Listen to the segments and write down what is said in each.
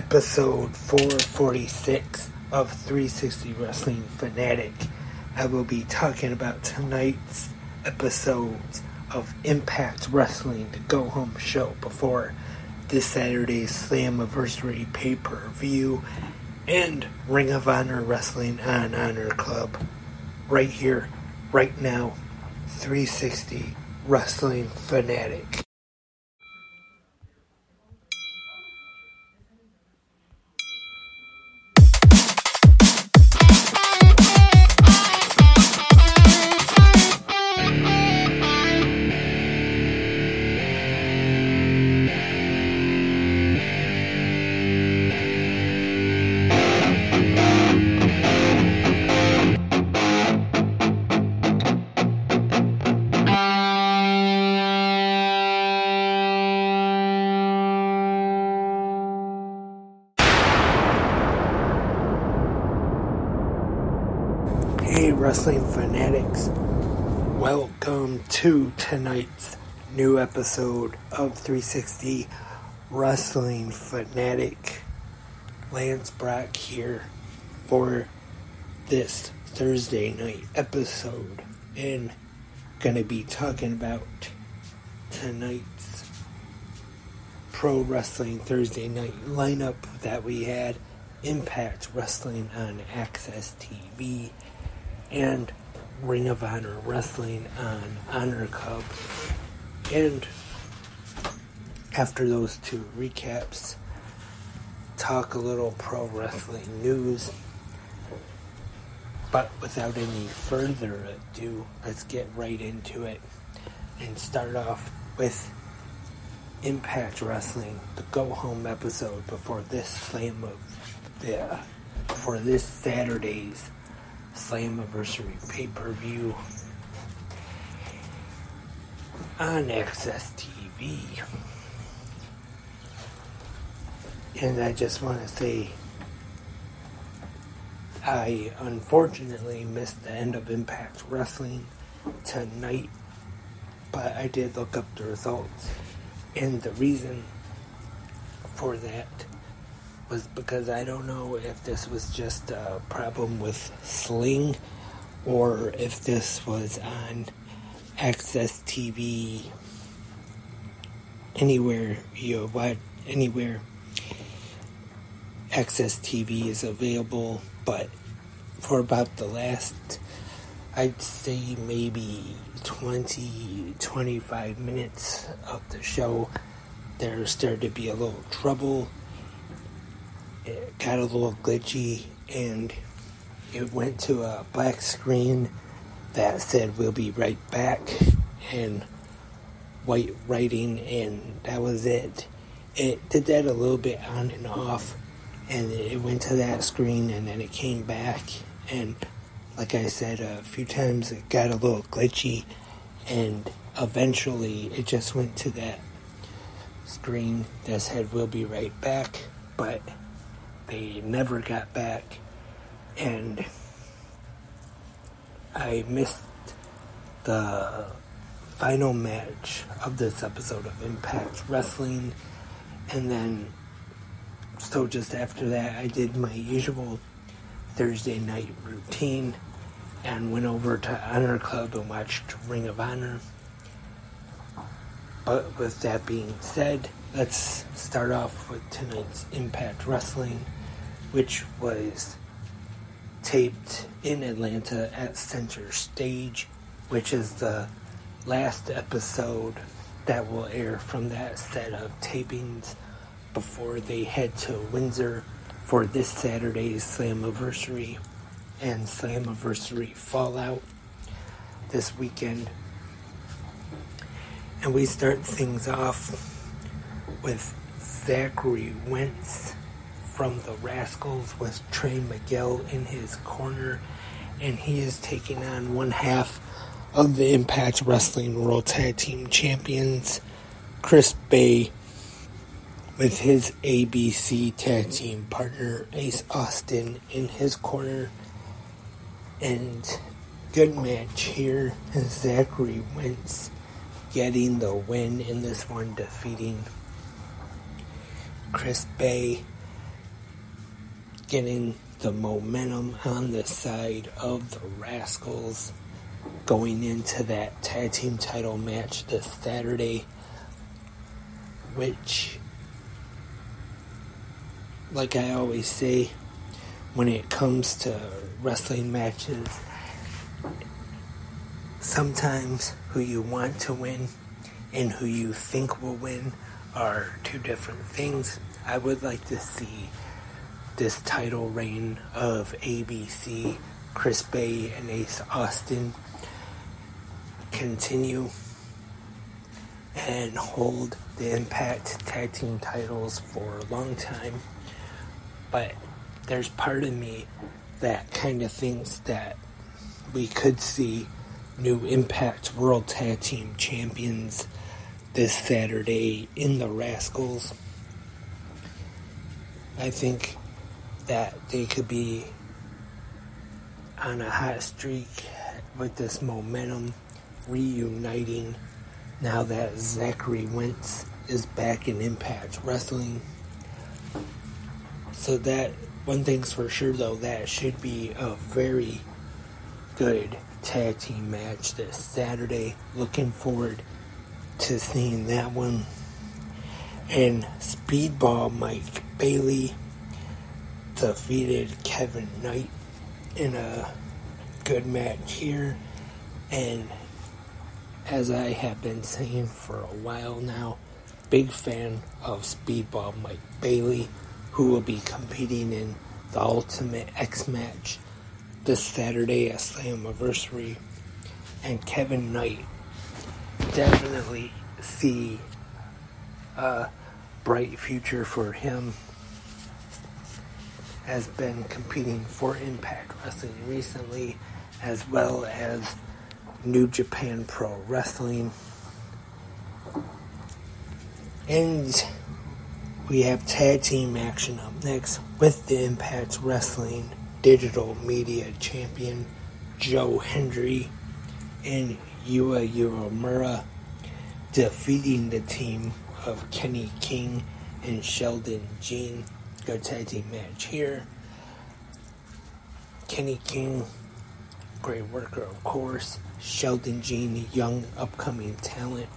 episode 446 of 360 Wrestling Fanatic. I will be talking about tonight's episodes of Impact Wrestling, the go-home show before this Saturday's Slammiversary pay-per-view, and Ring of Honor Wrestling on Honor Club. Right here, right now, 360 Wrestling Fanatic. Hey Wrestling Fanatics, welcome to tonight's new episode of 360 Wrestling Fanatic. Lance Brock here for this Thursday night episode, and gonna be talking about tonight's Pro Wrestling Thursday night lineup that we had. Impact Wrestling on Access TV and Ring of Honor Wrestling on Honor Club. And after those two recaps, talk a little pro wrestling news. But without any further ado, let's get right into it and start off with Impact Wrestling, the go-home episode before this Saturday's Slammiversary pay-per-view on Access TV. And I just want to say, I unfortunately missed the end of Impact Wrestling tonight, but I did look up the results, and the reason for that was because I don't know if this was just a problem with Sling or if this was on Access TV anywhere Access TV is available. But for about the last, I'd say maybe 20-25 minutes of the show, there started to be a little trouble. It got a little glitchy, and it went to a black screen that said "we'll be right back" and white writing, and that was it. It did that a little bit on and off, and it went to that screen, and then it came back, and like I said a few times, it got a little glitchy, and eventually it just went to that screen that said "we'll be right back," but they never got back, and I missed the final match of this episode of Impact Wrestling. And then, so just after that, I did my usual Thursday night routine and went over to Honor Club and watched Ring of Honor. But with that being said, let's start off with tonight's Impact Wrestling, which was taped in Atlanta at Center Stage, which is the last episode that will air from that set of tapings before they head to Windsor for this Saturday's Slammiversary and Slammiversary Fallout this weekend. And we start things off with Zachary Wentz from the Rascals with Trey Miguel in his corner, and he is taking on one half of the Impact Wrestling World Tag Team Champions, Chris Bay, with his ABC Tag Team partner Ace Austin in his corner. And good match here, and Zachary Wentz getting the win in this one, defeating Chris Bay. getting the momentum on the side of the Rascals going into that tag team title match this Saturday, which, like I always say, when it comes to wrestling matches, sometimes who you want to win and who you think will win are two different things. I would like to see this title reign of ABC, Chris Bay and Ace Austin, continue and hold the Impact Tag Team titles for a long time. But there's part of me that kind of thinks that we could see new Impact World Tag Team Champions this Saturday in the Rascals. I think that they could be on a hot streak with this momentum, reuniting now that Zachary Wentz is back in Impact Wrestling. So that, one thing's for sure though, that should be a very good tag team match this Saturday. Looking forward to seeing that one. And Speedball Mike Bailey defeated Kevin Knight in a good match here. And as I have been saying for a while now, big fan of Speedball Mike Bailey, who will be competing in the Ultimate X match this Saturday at Slammiversary. And Kevin Knight, definitely see a bright future for him. Has been competing for Impact Wrestling recently, as well as New Japan Pro Wrestling. And we have tag team action up next with the Impact Wrestling Digital Media Champion Joe Hendry and Yua Uemura defeating the team of Kenny King and Sheldon Jean. Good tag team match here. Kenny King, great worker of course. Sheldon Jean, young upcoming talent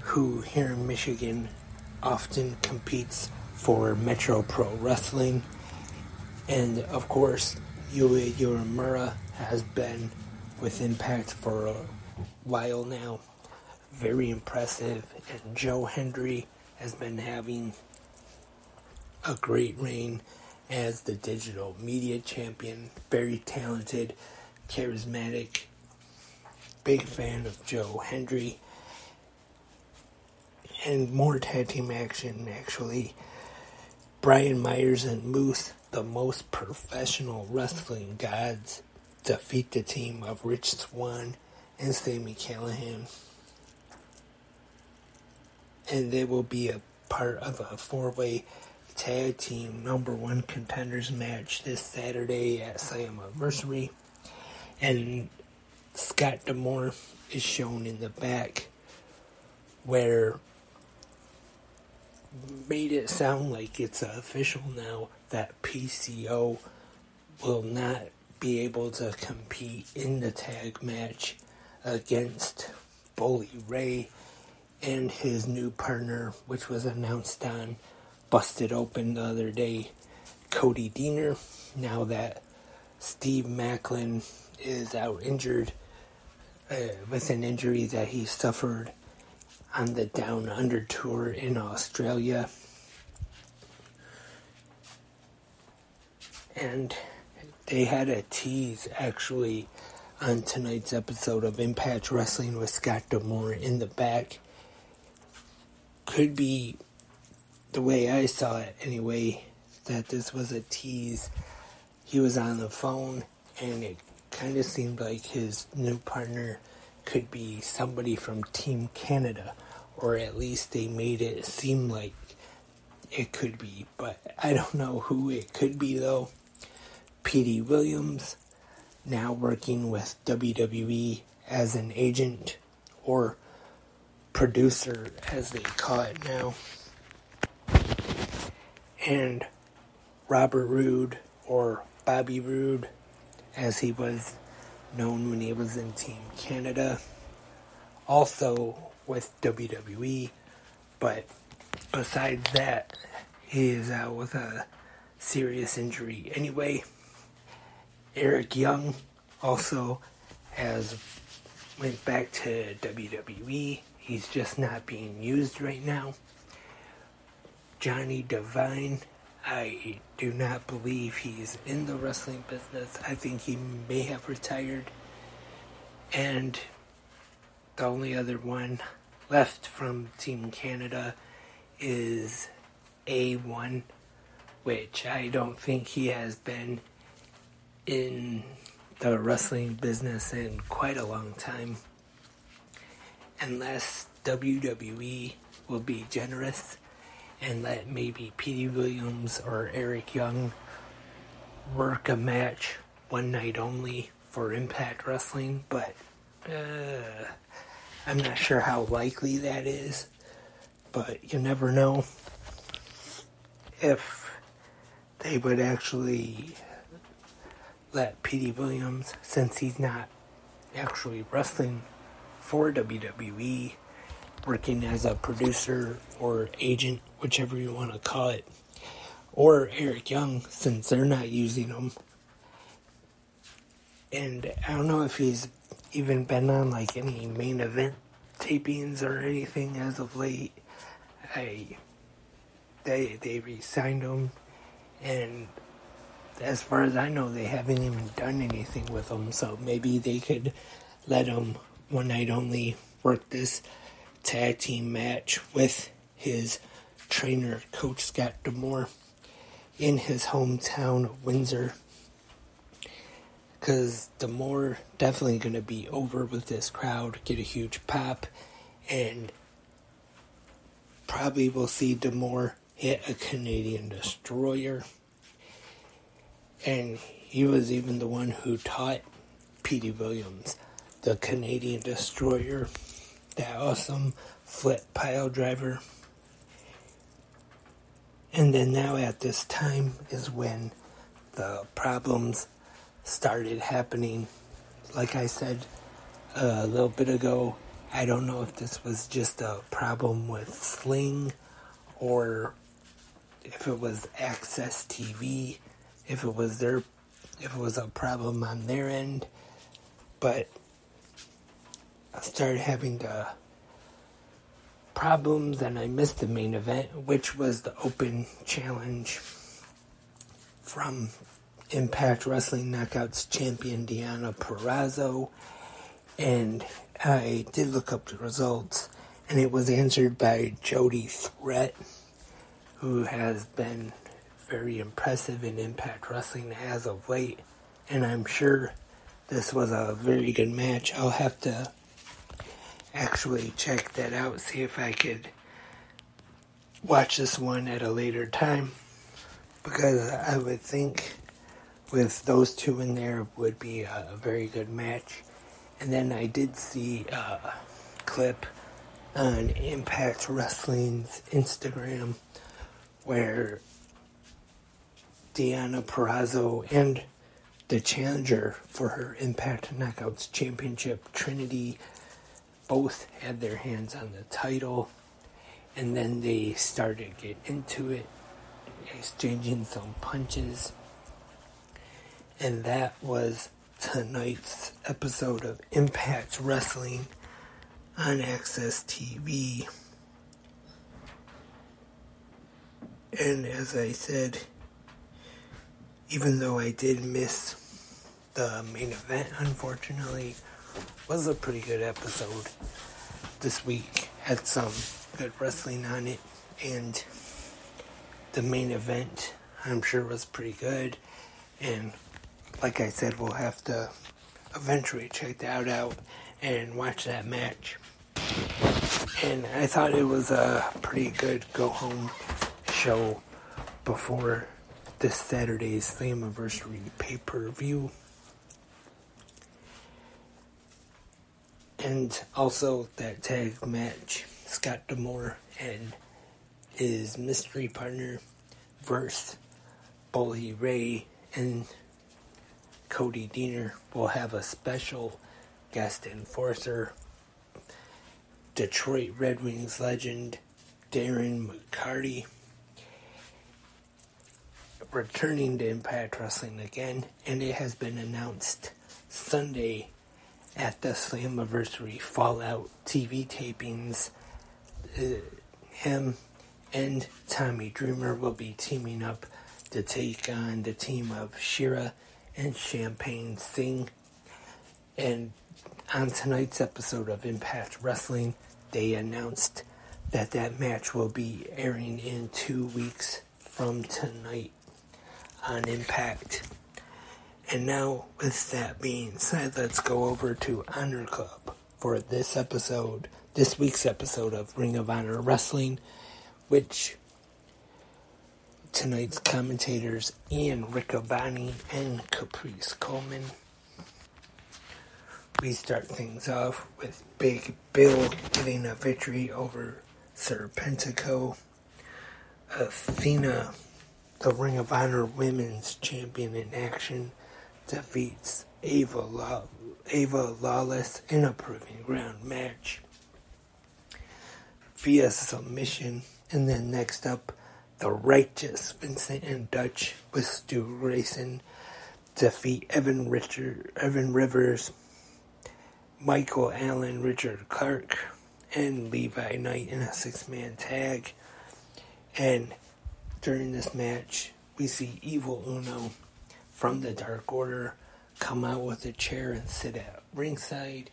who here in Michigan often competes for Metro Pro Wrestling. And of course, Yua Uemura has been with Impact for a while now. Very impressive. And Joe Hendry has been having a great reign as the digital media champion. Very talented, charismatic. Big fan of Joe Hendry. And more tag team action, actually. Brian Myers and Moose, the most professional wrestling gods, defeat the team of Rich Swann and Sami Callihan. And they will be a part of a 4-way tag team #1 contenders match this Saturday at Slammiversary. And Scott D'Amore is shown in the back, where made it sound like it's official now that PCO will not be able to compete in the tag match against Bully Ray and his new partner, which was announced on Busted Open the other day, Cody Deaner. Now that Steve Macklin is out injured with an injury that he suffered on the Down Under tour in Australia. And they had a tease actually on tonight's episode of Impact Wrestling with Scott D'Amore in the back. Could be, the way I saw it anyway, that this was a tease. He was on the phone and it kind of seemed like his new partner could be somebody from Team Canada, or at least they made it seem like it could be, but I don't know who it could be though. Petey Williams, now working with WWE as an agent or producer as they call it now. And Robert Roode, or Bobby Roode, as he was known when he was in Team Canada, also with WWE, but besides that, he is out with a serious injury. Anyway, Eric Young also has went back to WWE. He's just not being used right now. Johnny Devine, I do not believe he's in the wrestling business. I think he may have retired. And the only other one left from Team Canada is A1, which I don't think he has been in the wrestling business in quite a long time. Unless WWE will be generous and let maybe Petey Williams or Eric Young work a match one night only for Impact Wrestling, but I'm not sure how likely that is, but you never know if they would actually let Petey Williams, since he's not actually wrestling for WWE, working as a producer or agent, whichever you want to call it, or Eric Young, since they're not using him. And I don't know if he's even been on like any main event tapings or anything as of late. They re-signed him, and as far as I know, they haven't even done anything with him, so maybe they could let him one night only work this tag team match with his trainer, Coach Scott D'Amore, in his hometown of Windsor. Because D'Amore definitely going to be over with this crowd, get a huge pop, and probably we'll see D'Amore hit a Canadian Destroyer. And he was even the one who taught Petey Williams the Canadian Destroyer, that awesome flip pile driver. And then now at this time is when the problems started happening. Like I said a little bit ago, I don't know if this was just a problem with Sling or if it was Access TV, if it was a problem on their end, but I started having the problems and I missed the main event, which was the open challenge from Impact Wrestling Knockouts champion Deonna Purrazzo, and I did look up the results, and it was answered by Jody Threat, who has been very impressive in Impact Wrestling as of late, and I'm sure this was a very good match. I'll have to actually check that out, see if I could watch this one at a later time, because I would think with those two in there would be a very good match. And then I did see a clip on Impact Wrestling's Instagram where Deonna Purrazzo and the challenger for her Impact Knockouts Championship, Trinity, both had their hands on the title, and then they started to get into it, exchanging some punches, and that was tonight's episode of Impact Wrestling on Access TV. And as I said, even though I did miss the main event, unfortunately, was a pretty good episode this week. Had some good wrestling on it, and the main event, I'm sure, was pretty good. And like I said, we'll have to eventually check that out and watch that match. And I thought it was a pretty good go-home show before this Saturday's Slammiversary pay-per-view. And also that tag match, Scott D'Amore and his mystery partner versus Bully Ray and Cody Deaner will have a special guest enforcer, Detroit Red Wings legend Darren McCarty, returning to Impact Wrestling again, and it has been announced Sunday at the Slammiversary Fallout TV tapings. Him and Tommy Dreamer will be teaming up to take on the team of Shira and Champagne Singh. And on tonight's episode of Impact Wrestling, they announced that match will be airing in 2 weeks from tonight on Impact. And now, with that being said, let's go over to Honor Club for this week's episode of Ring of Honor Wrestling, which tonight's commentators Ian Riccaboni and Caprice Coleman. We start things off with Big Bill getting a victory over Serpentico. Athena, the Ring of Honor Women's Champion in action, defeats Ava Lawless in a proving ground match via submission. And then next up, the Righteous Vincent and Dutch with Stu Grayson defeat Evan Rivers, Michael Allen, Richard Clark, and Levi Knight in a 6-man tag. And during this match, we see Evil Uno from the Dark Order come out with a chair and sit at ringside,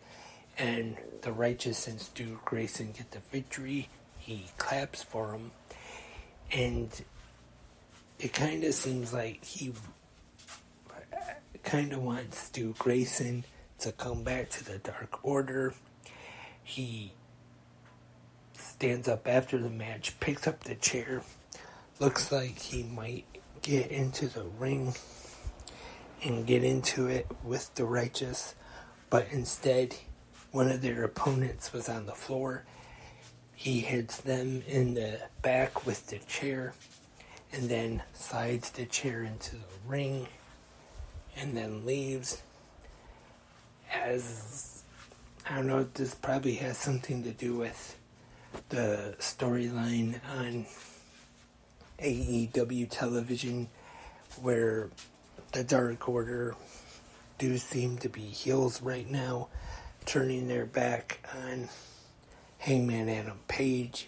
and the Righteous and Stu Grayson get the victory. He claps for him, and it kind of seems like he kind of wants Stu Grayson to come back to the Dark Order. He stands up after the match, picks up the chair, looks like he might get into the ring and get into it with the Righteous, but instead, one of their opponents was on the floor. He hits them in the back with the chair, and then slides the chair into the ring, and then leaves. As, I don't know, this probably has something to do with the storyline on AEW television, where the Dark Order do seem to be heels right now, turning their back on Hangman Adam Page.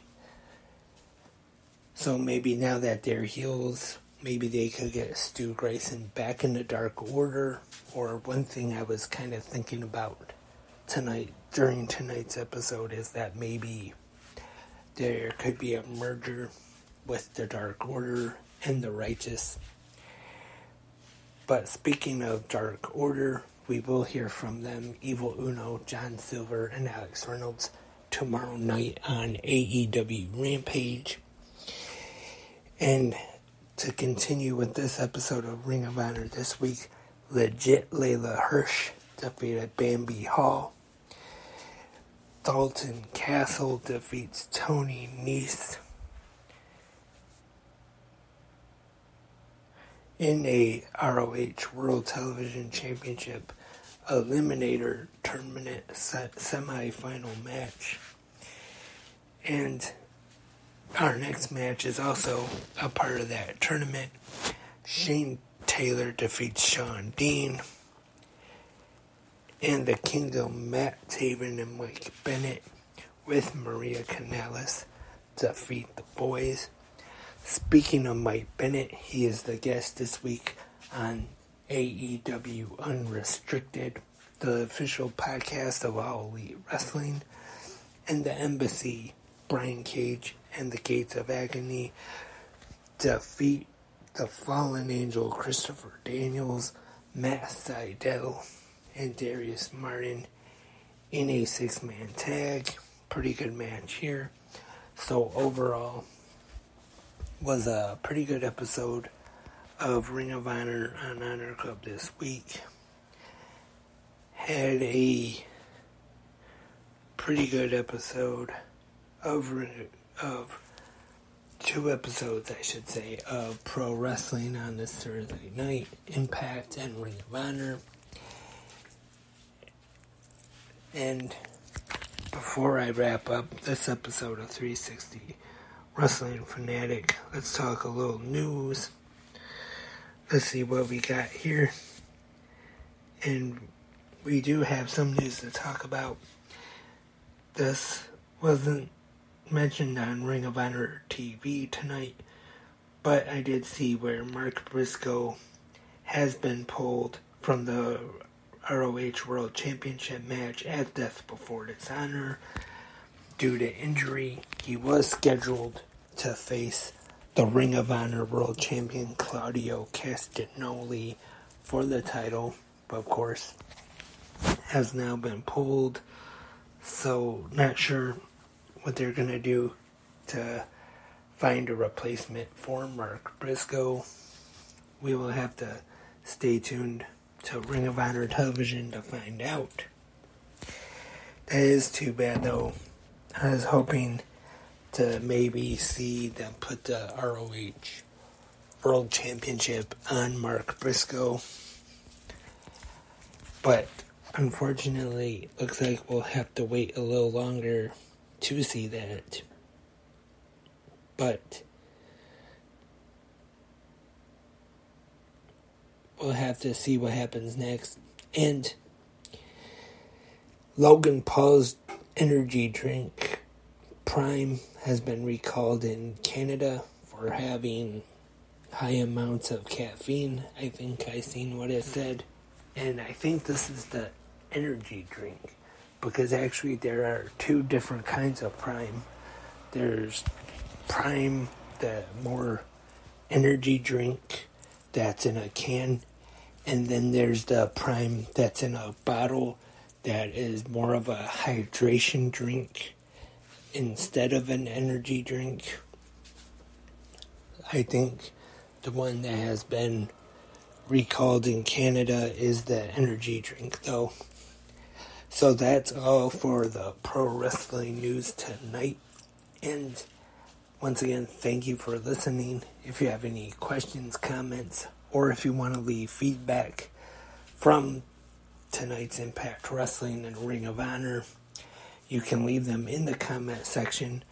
So maybe now that they're heels, maybe they could get Stu Grayson back in the Dark Order. Or one thing I was kind of thinking about during tonight's episode is that maybe there could be a merger with the Dark Order and the Righteous. But speaking of Dark Order, we will hear from them, Evil Uno, John Silver, and Alex Reynolds, tomorrow night on AEW Rampage. And to continue with this episode of Ring of Honor this week, Legit Layla Hirsch defeated Bambi Hall. Dalton Castle defeats Tony Nese in a ROH World Television Championship Eliminator Tournament semi-final match. And our next match is also a part of that tournament. Shane Taylor defeats Sean Dean. And the Kingdom, Matt Taven and Mike Bennett with Maria Kanellis defeat the Boys. Speaking of Mike Bennett, he is the guest this week on AEW Unrestricted, the official podcast of All Elite Wrestling. And the Embassy, Brian Cage and the Gates of Agony defeat the Fallen Angel Christopher Daniels, Matt Sydal, and Darius Martin in a 6-man tag. Pretty good match here. So overall, was a pretty good episode of Ring of Honor on Honor Club this week. Had a pretty good episode of 2 episodes, I should say, of pro wrestling on this Thursday night, Impact and Ring of Honor. And before I wrap up this episode of 360 Wrestling Fanatic, let's talk a little news. Let's see what we got here. And we do have some news to talk about. This wasn't mentioned on Ring of Honor TV tonight, but I did see where Mark Briscoe has been pulled from the ROH World Championship match at Death Before Dishonor due to injury. He was scheduled to face the Ring of Honor World Champion Claudio Castagnoli for the title, but of course has now been pulled, so not sure what they're going to do to find a replacement for Mark Briscoe. We will have to stay tuned to Ring of Honor television to find out. That is too bad, though. I was hoping to maybe see them put the ROH World Championship on Mark Briscoe, but unfortunately, looks like we'll have to wait a little longer to see that. But we'll have to see what happens next. And Logan Paul's energy drink Prime has been recalled in Canada for having high amounts of caffeine. I think I seen what it said. And I think this is the energy drink, because actually there are 2 different kinds of Prime. There's Prime, the more energy drink that's in a can, and then there's the Prime that's in a bottle that is more of a hydration drink instead of an energy drink. I think the one that has been recalled in Canada is the energy drink, though. So that's all for the pro wrestling news tonight. And once again, thank you for listening. If you have any questions, comments, or if you want to leave feedback from tonight's Impact Wrestling and Ring of Honor, you can leave them in the comment section,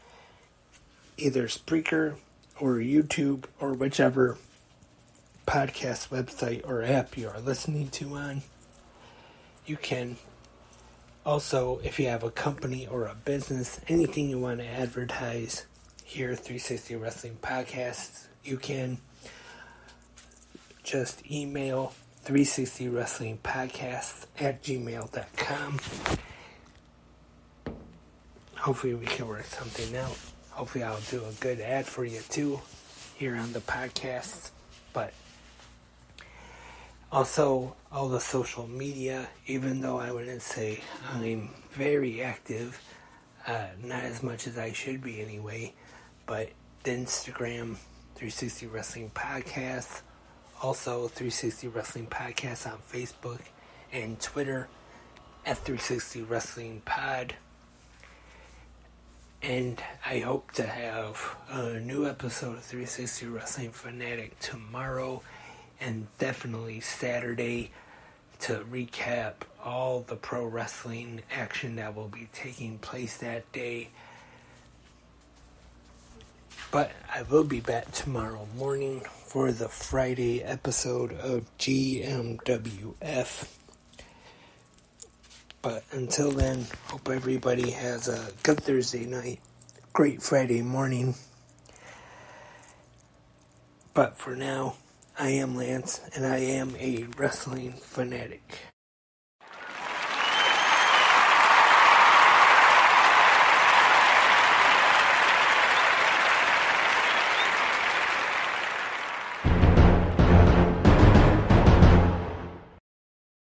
either Spreaker or YouTube or whichever podcast website or app you are listening to on. You can also, if you have a company or a business, anything you want to advertise here at 360 Wrestling Podcasts, you can just email 360wrestlingpodcasts@gmail.com. Hopefully we can work something out. Hopefully I'll do a good ad for you too here on the podcast. But also, all the social media, even though I wouldn't say I'm very active, not as much as I should be anyway, but the Instagram, 360 Wrestling Podcasts, also 360 Wrestling Podcasts on Facebook and Twitter at 360 Wrestling Pod. And I hope to have a new episode of 360 Wrestling Fanatic tomorrow, and definitely Saturday, to recap all the pro wrestling action that will be taking place that day. But I will be back tomorrow morning for the Friday episode of GMWF. But until then, hope everybody has a good Thursday night, great Friday morning. But for now, I am Lance, and I am a wrestling fanatic.